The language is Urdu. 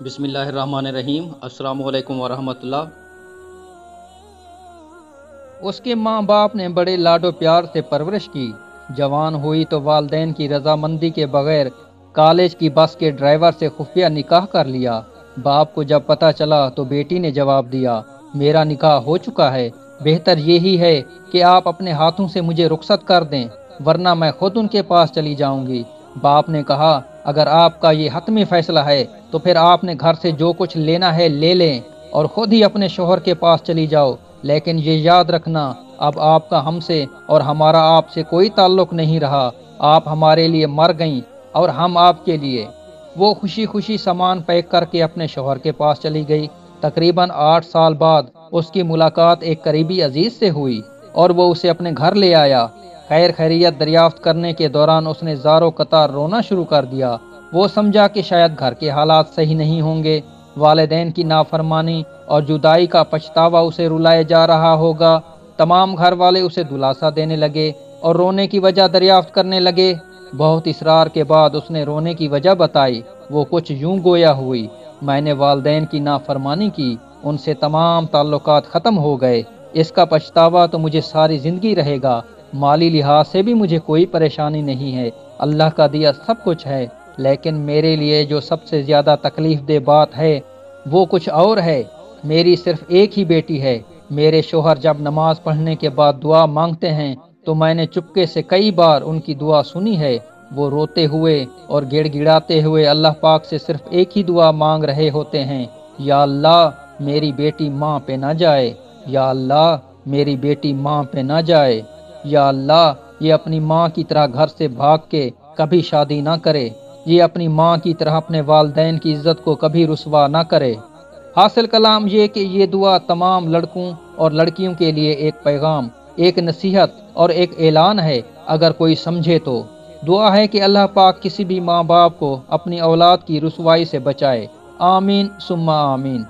بسم اللہ الرحمن الرحیم۔ السلام علیکم ورحمۃ اللہ۔ اس کے ماں باپ نے بڑے لاڈ و پیار سے پرورش کی۔ جوان ہوئی تو والدین کی رضامندی کے بغیر کالج کی بس کے ڈرائیور سے خفیہ نکاح کر لیا۔ باپ کو جب پتہ چلا تو بیٹی نے جواب دیا، میرا نکاح ہو چکا ہے، بہتر یہی ہے کہ آپ اپنے ہاتھوں سے مجھے رخصت کر دیں، ورنہ میں خود ان کے پاس چلی جاؤں گی۔ باپ نے کہا، اگر آپ کا یہ حتمی فیصلہ ہے تو پھر آپ نے گھر سے جو کچھ لینا ہے لے لیں اور خود ہی اپنے شوہر کے پاس چلی جاؤ، لیکن یہ یاد رکھنا اب آپ کا ہم سے اور ہمارا آپ سے کوئی تعلق نہیں رہا، آپ ہمارے لیے مر گئیں اور ہم آپ کے لیے۔ وہ خوشی خوشی سامان پیک کر کے اپنے شوہر کے پاس چلی گئی۔ تقریباً 8 سال بعد اس کی ملاقات ایک قریبی عزیز سے ہوئی اور وہ اسے اپنے گھر لے آیا۔ خیر خیریت دریافت کرنے کے دوران اس نے زاروں قطار رونا شروع کر دیا۔ وہ سمجھا کہ شاید گھر کے حالات صحیح نہیں ہوں گے، والدین کی نافرمانی اور جدائی کا پچھتاوا اسے رلائے جا رہا ہوگا۔ تمام گھر والے اسے دلاسا دینے لگے اور رونے کی وجہ دریافت کرنے لگے۔ بہت اصرار کے بعد اس نے رونے کی وجہ بتائی۔ وہ کچھ یوں گویا ہوئی، میں نے والدین کی نافرمانی کی، ان سے تمام تعلقات ختم ہو گئے، اس کا پچھتاوا تو مجھے ساری زندگی رہے گا۔ مالی لحاظ سے بھی مجھے کوئی پریشانی نہیں ہے، اللہ کا دیا سب کچھ ہے، لیکن میرے لیے جو سب سے زیادہ تکلیف دہ بات ہے وہ کچھ اور ہے۔ میری صرف ایک ہی بیٹی ہے۔ میرے شوہر جب نماز پڑھنے کے بعد دعا مانگتے ہیں تو میں نے چپکے سے کئی بار ان کی دعا سنی ہے۔ وہ روتے ہوئے اور گڑ گڑاتے ہوئے اللہ پاک سے صرف ایک ہی دعا مانگ رہے ہوتے ہیں، یا اللہ میری بیٹی ماں پہ نہ جائے، یا اللہ میری بیٹی ماں پہ نہ جائے، یا اللہ یہ اپنی ماں کی طرح گھر سے بھاگ کے کبھی شادی نہ کرے، یہ اپنی ماں کی طرح اپنے والدین کی عزت کو کبھی رسوا نہ کرے۔ حاصل کلام یہ کہ یہ دعا تمام لڑکوں اور لڑکیوں کے لیے ایک پیغام، ایک نصیحت اور ایک اعلان ہے، اگر کوئی سمجھے تو۔ دعا ہے کہ اللہ پاک کسی بھی ماں باپ کو اپنی اولاد کی رسوائی سے بچائے، آمین ثم آمین۔